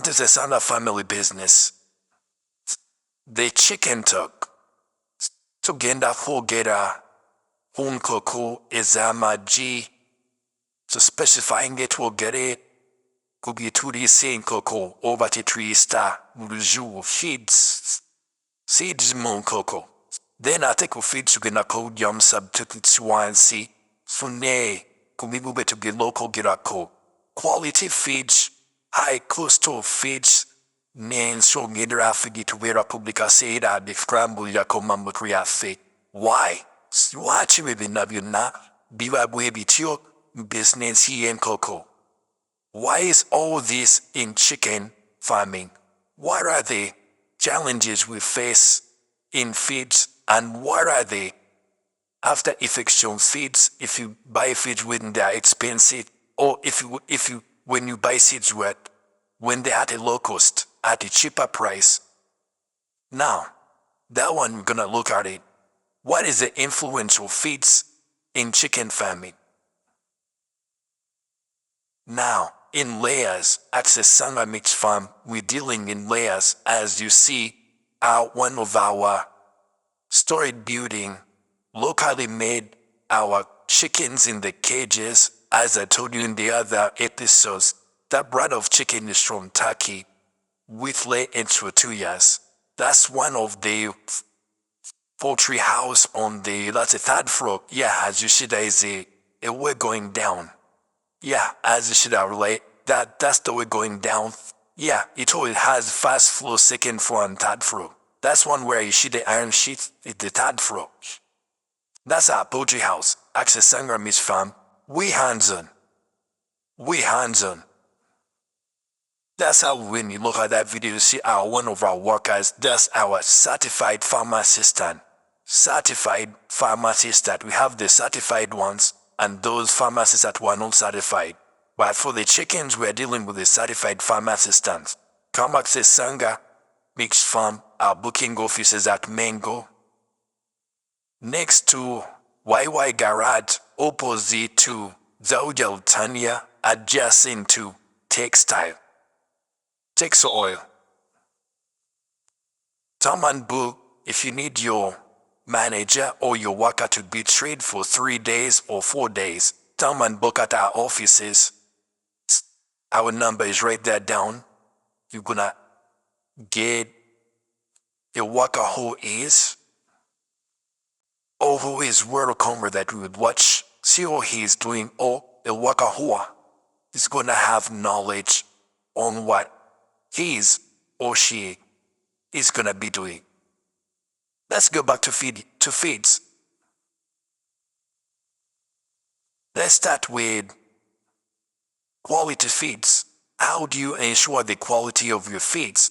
This is not a family business. The chicken talk. Tugenda kwogera ku nkoko ez'amagi. So specifying it will get it. Could be 2D saying cocoa over to 3 star usual feeds. Seeds mon cocoa. Then I take a feed to get a code yum substitute C. Fune. Could be moved to be local get a code. Quality feeds. High coastal feeds. Nen so get afigi to where a publica say that the scramble yakomambo create. Why? Watch me be nabuna. Biwa baby tio. Business he and cocoa. Why is all this in chicken farming? What are the challenges we face in feeds, and what are the after effects on feeds if you buy feeds when they are expensive, or if you when you buy seeds when they're at a low cost, at a cheaper price? Now, that one we're gonna look at it. What is the influence of feeds in chicken farming? Now, in layers, at Sesanga Mix Farm, we're dealing in layers, as you see, one of our storage building, locally made our chickens in the cages, as I told you in the other episodes. That breed of chicken is from Turkey, with lay into 2 years. That's one of the poultry house on that's a 3rd floor. Yeah, as you see, there is a way going down. Yeah, as you should have relate, that's the way going down. Yeah, it always has 1st floor, 2nd floor, and 3rd floor. That's one where you see the iron sheet, it's the 3rd floor. That's our poultry house, Access Sangha Miss Farm. We hands-on. That's how when you look at that video, you see one of our workers, that's our certified farmer assistant. Certified farmer assistant. We have the certified ones, and those pharmacists that were not certified. But for the chickens, we're dealing with the certified farm assistants. Come access Sangha Mixed Farm, our booking offices at Mango. Next to YY Garage, opposite to Zaujal Tanya, adjacent to Textile. Texo Oil. Taman Boo, if you need your manager or your worker to be trained for 3 days or 4 days, come and book at our offices. Our number is right there down. You're gonna get a worker who is welcome that we would watch, see what he is doing, or a worker who is gonna have knowledge on what he is or she is gonna be doing. Let's go back to feeds. Let's start with quality feeds. How do you ensure the quality of your feeds?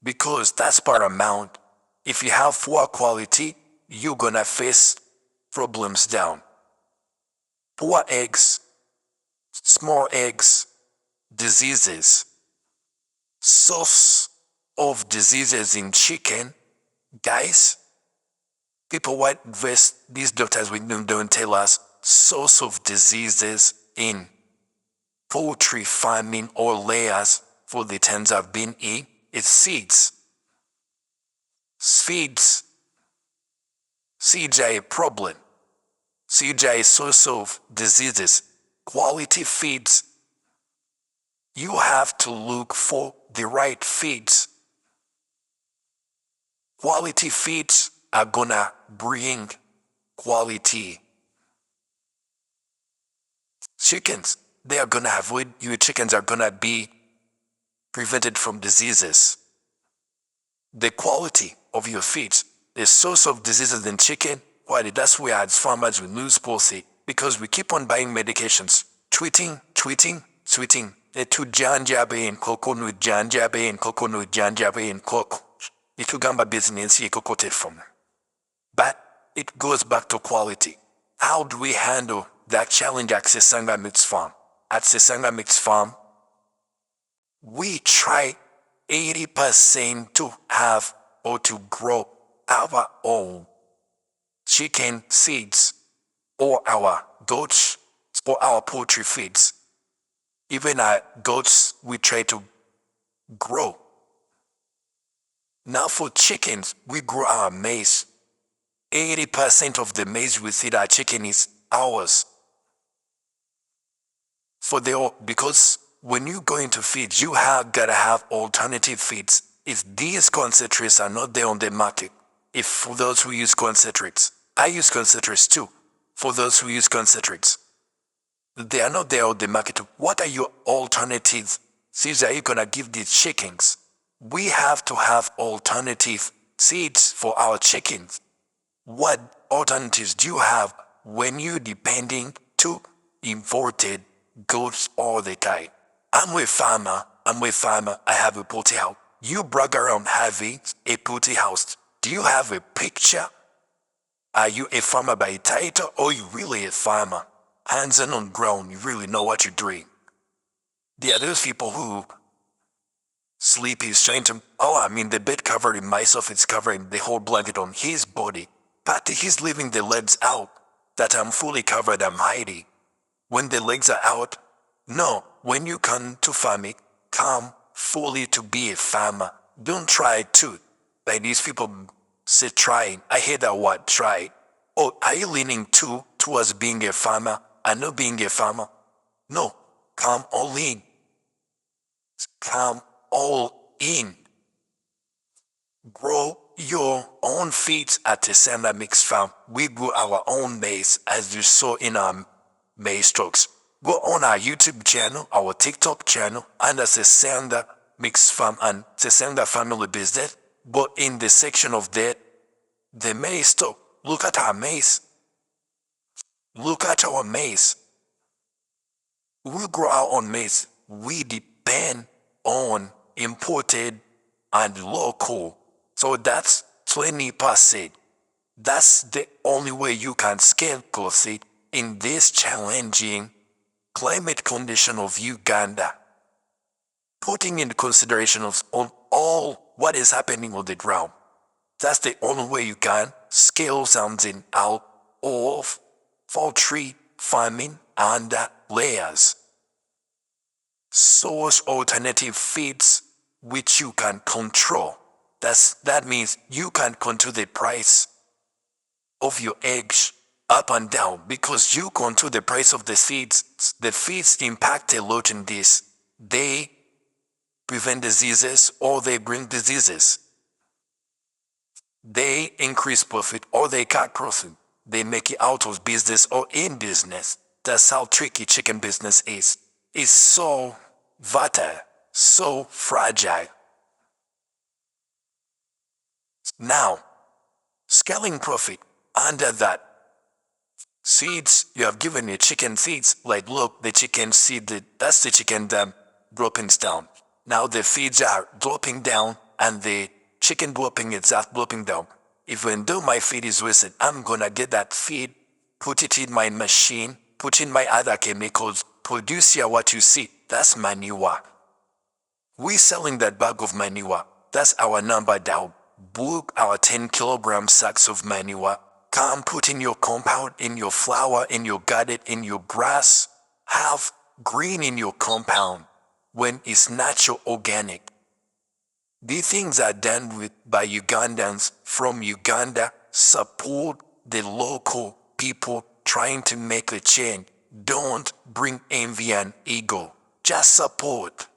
Because that's paramount. If you have poor quality, you're gonna face problems down. Poor eggs, small eggs, diseases. Source of diseases in chicken, guys. People what these doctors we don't tell us source of diseases in poultry farming or layers for the terms I've been in. It's seeds. Seeds are a problem. Seeds are a source of diseases. Quality feeds. You have to look for the right feeds. Quality feeds are gonna bring quality chickens. They are gonna avoid, your chickens are gonna be prevented from diseases. The quality of your feeds, the source of diseases in chicken, that's where as farmers we lose policy because we keep on buying medications. Tweeting. Etu janjabe and coconut janjabe and coconut janjabe and coco. Itugamba business ye cocote from. But it goes back to quality. How do we handle that challenge at Sesanga Mix Farm? At Sesanga Mix Farm, we try 80% to have or to grow our own chicken seeds or our goats or our poultry feeds. Even our goats, we try to grow. Now for chickens, we grow our maize. 80% of the maize we feed our chicken is ours. Because when you go into feed, you gotta have alternative feeds. If these concentrates are not there on the market, if for those who use concentrates, I use concentrates too. For those who use concentrates, they are not there on the market. What are your alternative seeds are you gonna give these chickens? We have to have alternative seeds for our chickens. What alternatives do you have when you're depending to imported goods all the time? I'm a farmer. I have a potty house. You brag around having a potty house. Do you have a picture? Are you a farmer by title or you really a farmer? Hands on ground, you really know what you're doing. There are those people who sleep is trying to, the bed covering myself is covering the whole blanket on his body. But he's leaving the legs out. That I'm fully covered, I'm hiding. When the legs are out, no, when you come to farming, come fully to be a farmer. Don't try to. Like these people say trying. I hate that word, try. Oh, are you leaning towards being a farmer and not being a farmer? No, come all in. Come all in. Grow your own feeds at Sesanda Mix Farm. We grow our own maize as you saw in our maize talks. Go on our YouTube channel, our TikTok channel, under Sesanda Mix Farm and Sesanda Family Business. But in the section of the maize talk, look at our maize. Look at our maize. We grow our own maize. We depend on imported and local. So that's 20%. That's the only way you can scale closely in this challenging climate condition of Uganda. Putting in consideration of on all what is happening on the ground. That's the only way you can scale something out of poultry farming and layers. Source alternative feeds which you can control. That means you can control the price of your eggs up and down because you control the price of the seeds. The feeds impact a lot in this. They prevent diseases or they bring diseases. They increase profit or they cut profit. They make it out of business or in business. That's how tricky chicken business is. It's so volatile, so fragile. Now, scaling profit under that. Seeds, you have given your chicken seeds, like look, the chicken seed, that's the chicken that dropping down. Now the feeds are dropping down and the chicken dropping itself dropping down. Even though my feed is wasted, I'm gonna get that feed, put it in my machine, put in my other chemicals, produce here what you see. That's manure. We selling that bag of manure. That's our number down. Book our 10 kilogram sacks of manure. Come put in your compound, in your flower, in your garden, in your grass. Have green in your compound when it's natural organic. These things are done by Ugandans from Uganda. Support the local people trying to make a change. Don't bring envy and ego. Just support.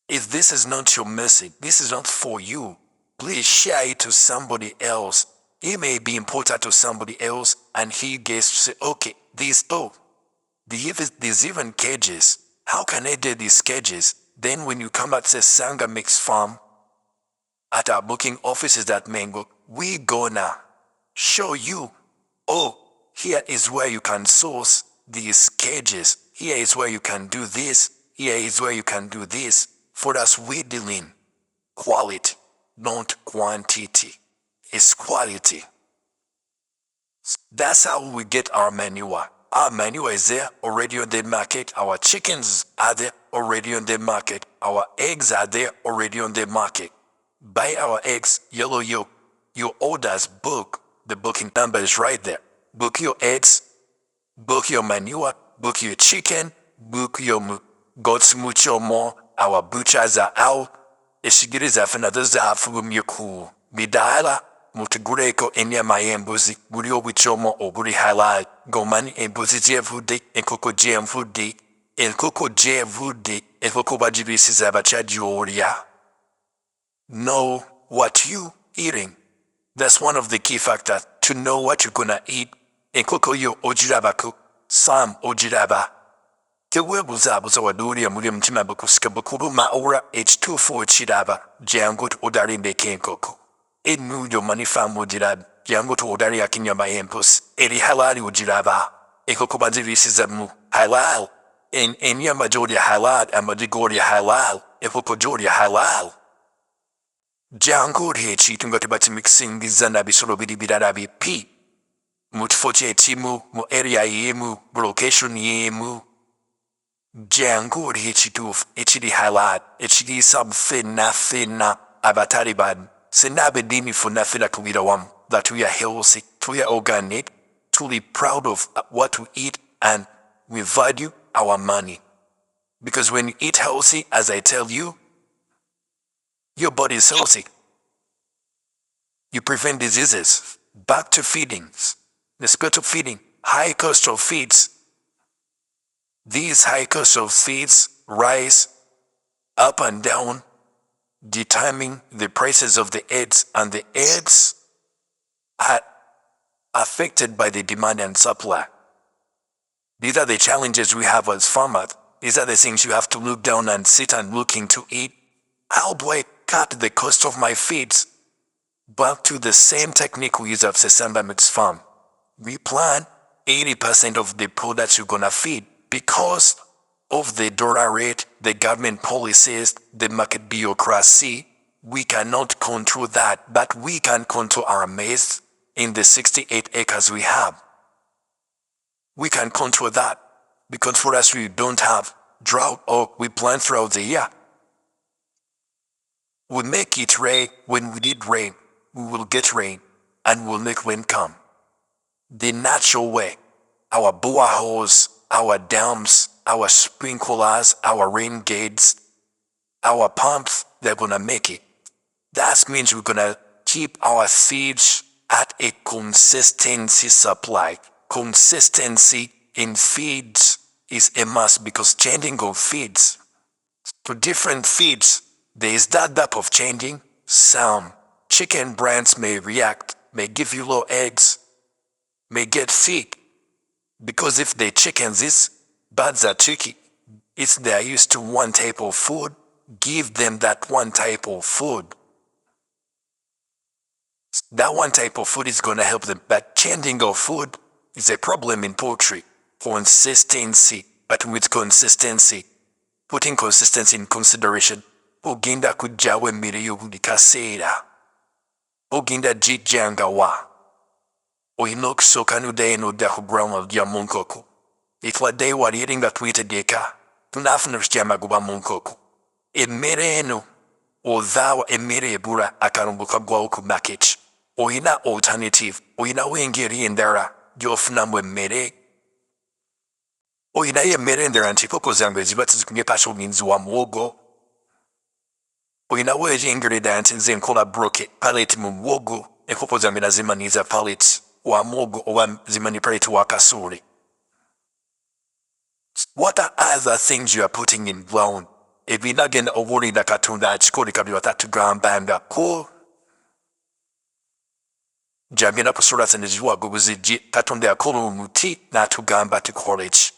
If this is not your message, this is not for you. Please share it to somebody else. It may be important to somebody else and he gets to say, okay, there's even cages. How can I do these cages? Then when you come at Sesanda Mix Farm, at our booking offices at Mango, we gonna show you, oh, here is where you can source these cages. Here is where you can do this. Here is where you can do this. For us, we deal in quality, not quantity. It's quality. That's how we get our manure. Our manure is there already on the market. Our chickens are there already on the market. Our eggs are there already on the market. Buy our eggs, yellow yolk. Your orders book. The booking number is right there. Book your eggs, book your manure, book your chicken, book yomu, gots mucho more, our butchers are out, ishigiriza another zafu myoku, bidala, mutigureko enya mayembuzi, buri obichomo o buri halal, gomani embuzi jevudi, enkoko jemvudi, enkoko jevudi, enkoko bajibisi zabachajuoria. Know what you eating. That's one of the key factors, to know what you're gonna eat. Enkoko yo ojirabaku, sam ojiraba. Kewebuzabuza waduria muri mtima bukusika bukuru maura H24 chiraba, jangut odarinde kenkoko. Edmujo manifa mujirab, jangut odari akinyama empus, eri halali ujiraba. Enkoko bazirisi zamu, halal. Enyama joria halal, amadigoria halal, enkoko joria halal. Jangut hechi tungotibati mixing bizana bisoro bidibidarabi pi. Mutfoche timu, mu area yemu, location yemu. Jangur hichituf, ichidi halal, ichidi sub fina, abataribad, senabedini funafina kuvidawam, that we are healthy, we are organic, truly proud of what we eat, and we value our money. Because when you eat healthy, as I tell you, your body is healthy. You prevent diseases. Back to feedings. Let's go to feeding. High cost of feeds. These high cost of feeds rise up and down, determining the prices of the eggs, and the eggs are affected by the demand and supply. These are the challenges we have as farmers. These are the things you have to look down and sit and looking to eat. How do I cut the cost of my feeds? Back to the same technique we use at Sesamba Mix Farm. We plan 80% of the products you're gonna feed. Because of the dollar rate, the government policies, the market bureaucracy, we cannot control that, but we can control our maize in the 68 acres we have. We can control that, because for us we don't have drought or we plant throughout the year. We make it rain. When we need rain, we will get rain, and we'll make rain come. The natural way, our boreholes, our dams, our sprinklers, our rain gates, our pumps, they're gonna make it. That means we're gonna keep our feeds at a consistency supply. Consistency in feeds is a must, because changing of feeds to different feeds, there is that type of changing. Some chicken brands may react, may give you low eggs, may get sick. Because if the chickens is birds are tricky, if they're used to one type of food, give them that one type of food. That one type of food is gonna help them, but changing of food is a problem in poultry. Consistency, but with consistency, putting consistency in consideration, ogenda kujawe miriyo buli kaseera, ogenda jijjangawa. Oyina okusooka n'oddayo n'odda ku ground lya mu nkoko. Itwaddeyo wali eri nga tuyitegeeka, tunaafuna tukyamagoba mu nkoko. Emmere eno, odhaawa emmere ebula akalungu kagwawo ku market. Oyina alternative, oyinawo engeri endala gy'ofunamu emmere. Oyinayo emmere endala nti enkoko zange ziba tizikumye pasho means wa muwogo. Oyinawo engeri endala nti nze nkola broket, pallet mu muwogo, enkoko zange nazimaniza pallets wa muwogo oba zimani pallet wa kasooli. What are other things you are putting in ground? Ebinagenda obuulira Katonda akikola bye batatugambanga ko. Jagenda kusula zino ziwago buzijje, Katonda yakola omuti n'atugamba tukole ki.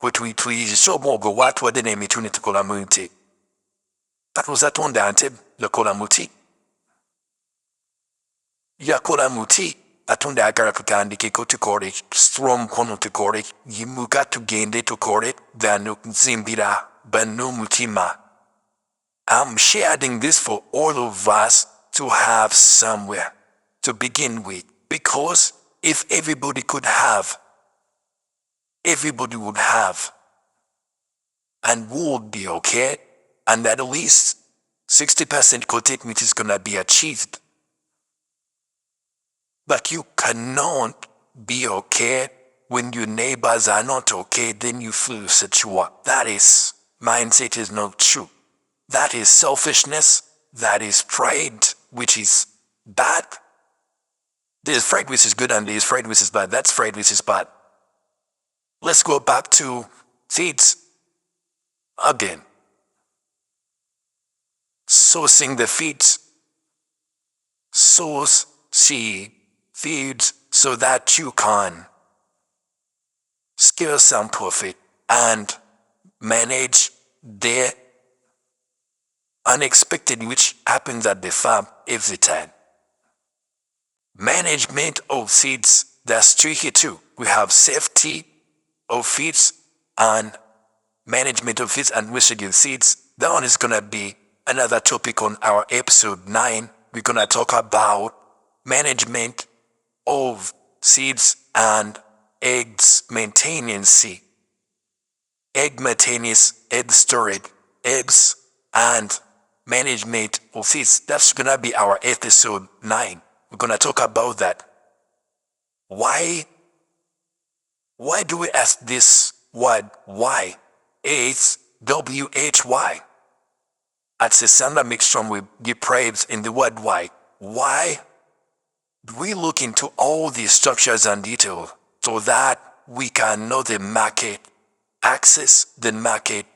Bwe tuyisa omwogo watuwadde n'emitu ne tukolamu nte. Katonda nte yakola muti. Yakola muti. Katonda ayagala tutandikeko tukole, tusitula omukono tukole, yimuka tugende tukole, then okuzimbira banno omutima. I'm sharing this for all of us to have somewhere to begin with, because if everybody could have, everybody would have, and we would be okay, and at least 60% contentment is gonna be achieved. But you cannot be okay When your neighbors are not okay, then you feel that you are. That is, mindset is not true. That is selfishness. That is pride, which is bad. There's pride which is good and there's pride which is bad. That's pride which is bad. Let's go back to seeds again. Sourcing the feeds. Source seed feeds so that you can scale some profit and manage the unexpected which happens at the farm every time. Management of seeds, that's tricky too. We have safety of feeds and management of feeds and researching seeds. That one is gonna be another topic on our episode 9. We're gonna talk about management of seeds and eggs maintenance, egg maintenance, egg storage, eggs, and management of seeds. That's gonna be our episode 9. We're gonna talk about that. Why do we ask this word? Why? It's WHY. At Sesanda Mixtron we deprives in the word why. Why do we look into all these structures and details so that we can know the market, access the market,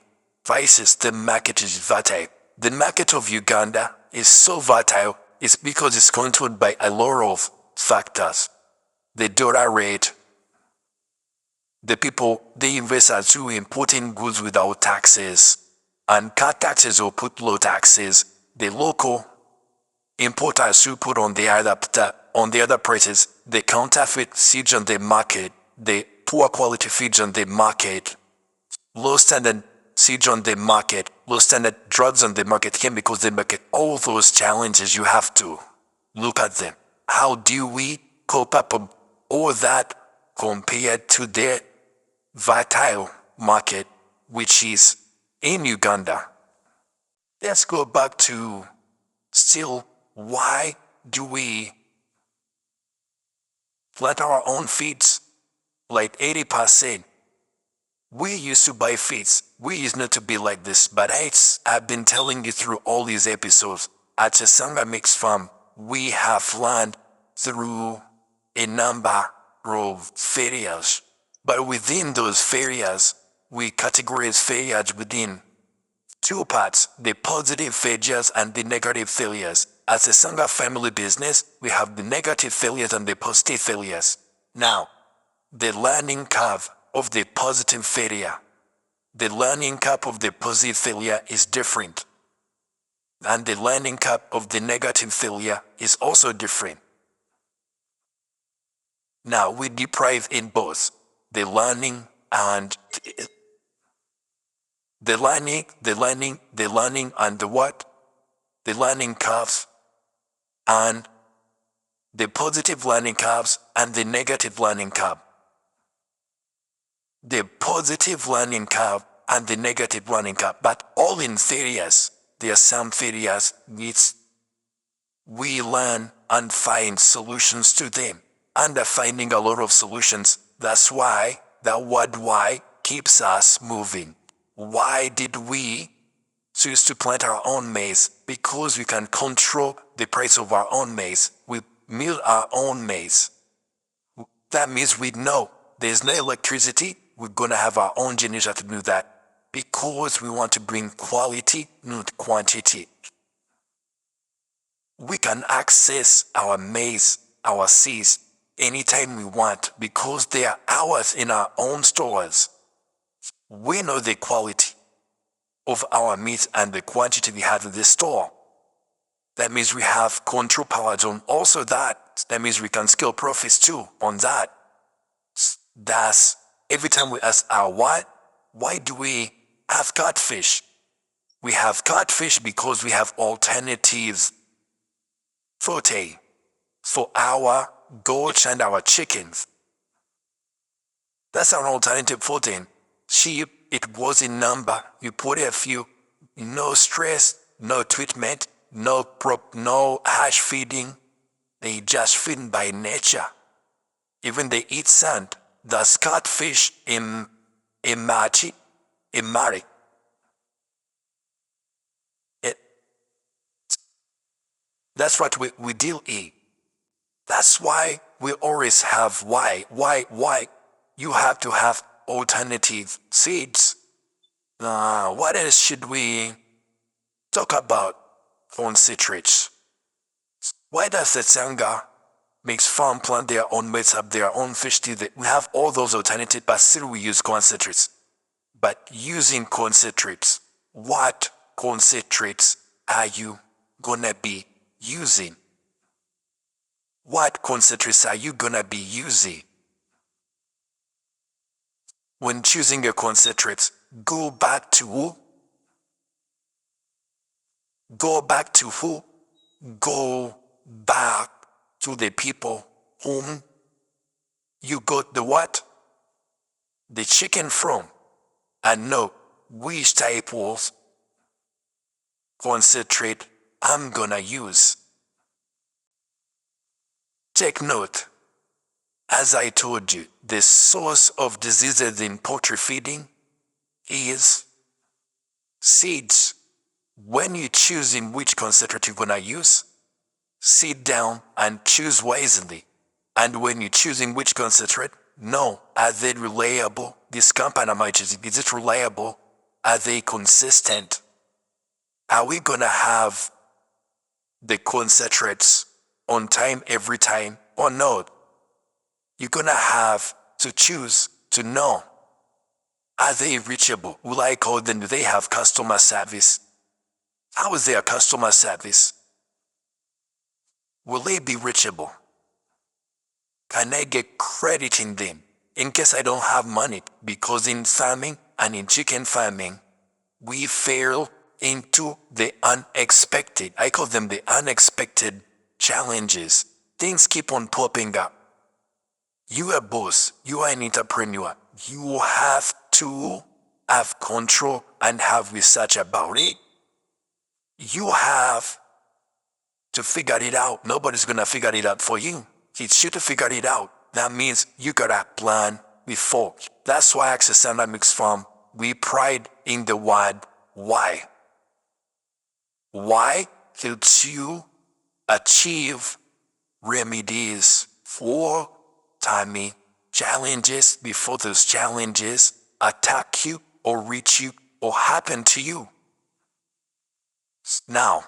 prices, the market is volatile. The market of Uganda is so volatile, it's because it's controlled by a lot of factors. The dollar rate, the people, the investors who importing goods without taxes and cut taxes or put low taxes, the local importers who put on the other prices, the counterfeit seeds on the market, the poor quality feeds on the market, low standard seeds on the market, low standard drugs on the market, chemicals on the market, all those challenges you have to look at them. How do we cope up with all that compared to the vital market which is in Uganda? Let's go back to still, why do we plant our own feeds? Like 80%. We used to buy feeds. We used not to be like this, but I've been telling you through all these episodes. At Chesanga Mix Farm, we have learned through a number of failures. But within those failures, we categorize failures within two parts, the positive failures and the negative failures. As a Sangha family business, we have the negative failures and the positive failures. Now, the learning curve of the positive failure, the learning curve of the positive failure is different. And the learning curve of the negative failure is also different. Now, we deprive in both the learning and the learning and the what? The learning curves and the positive learning curves and the negative learning curve. The positive learning curve and the negative learning curve, but all in failures. There are some failures which we learn and find solutions to them. And finding a lot of solutions, that's why the word why keeps us moving. Why did we choose to plant our own maize? Because we can control the price of our own maize. We mill our own maize. That means we know there's no electricity. We're gonna have our own generator to do that. Because we want to bring quality, not quantity. We can access our maize, our seeds, anytime we want because they are ours in our own stores. We know the quality of our meat and the quantity we have in the store. That means we have control powers on also that. That means we can scale profits too on that. That's every time we ask our why do we have catfish? We have catfish because we have alternatives for our goats and our chickens. That's our alternative protein. Sheep, it was in number. You put a few, no stress, no treatment, no harsh feeding. They just feed by nature. Even they eat sand. the Scotfish Imari. It, that's what we deal in. That's why we always have why. You have to have alternative seeds. What else should we talk about? Concentrates. Why does the Sangha makes farm plant their own mates up their own fish teeth? We have all those alternatives, but still we use concentrates. But using concentrates, what concentrates are you gonna be using? What concentrates are you gonna be using? When choosing a concentrate, go back to who? Go back to who? Go back to the people whom you got the what? The chicken from. And know which type of concentrate I'm gonna use. Take note. As I told you, the source of diseases in poultry feeding is seeds. When you choose in which concentrate you're gonna use, sit down and choose wisely. And when you choose in which concentrate, know, are they reliable? This company I'm choosing, is it reliable? Are they consistent? Are we gonna have the concentrates on time every time or not? You're gonna have to choose to know. Are they reachable? Will I call them? Do they have customer service? How is their customer service? Will they be reachable? Can I get credit in them in case I don't have money? Because in farming and in chicken farming, we fail into the unexpected. I call them the unexpected challenges. Things keep on popping up. You are a boss, you are an entrepreneur. You have to have control and have research about it. You have to figure it out. Nobody's gonna figure it out for you. It's you to figure it out. That means you gotta plan before. That's why Access Dynamics Farm, we pride in the word why. Why helps you achieve remedies for timing challenges before those challenges attack you or reach you or happen to you. Now,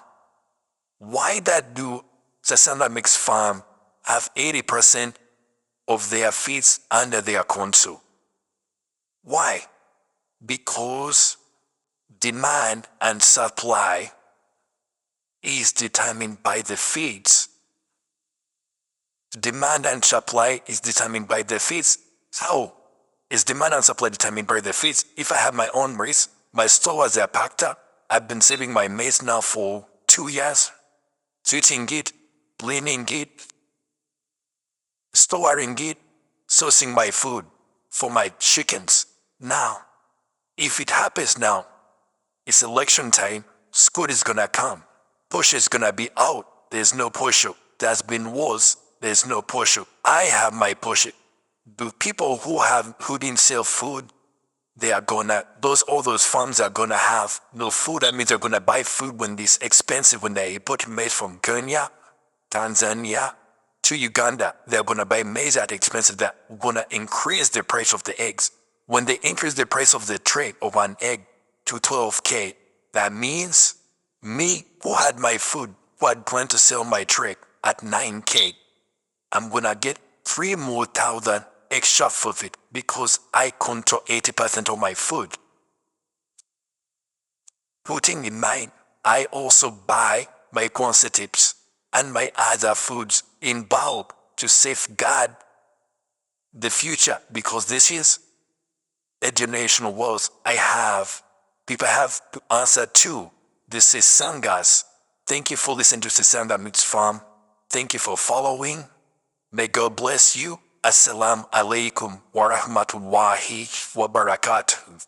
why that do Sasanda Mix Farm have 80% of their feeds under their console? Why? Because demand and supply is determined by the feeds. Demand and supply is determined by the feeds. How is demand and supply determined by the feeds? If I have my own maize, my stores are packed up. I've been saving my maize now for 2 years. Switching it, blending it, storing it, sourcing my food for my chickens. Now, if it happens now, it's election time, school is gonna come. Push is gonna be out. There's no push. There's been wars. There's no push. I have my push. The people who didn't sell food, they are gonna, all those farms are gonna have no food. That means they're gonna buy food when it's expensive. When they import maize from Kenya, Tanzania, to Uganda, they're gonna buy maize at expensive. They're gonna increase the price of the eggs. When they increase the price of the tray of an egg to 12K, that means me who had my food, who had planned to sell my tray at 9K, I'm gonna get 3 more thousand extra for it because I control 80% of my food. Putting in mind, I also buy my concentrates and my other foods in bulk to safeguard the future, because this is a generational wealth people have to answer to. This is Sangas. Thank you for listening to Sasanda Mix Farm. Thank you for following. May God bless you. Assalamu alaikum wa rahmatullahi wa barakatuh.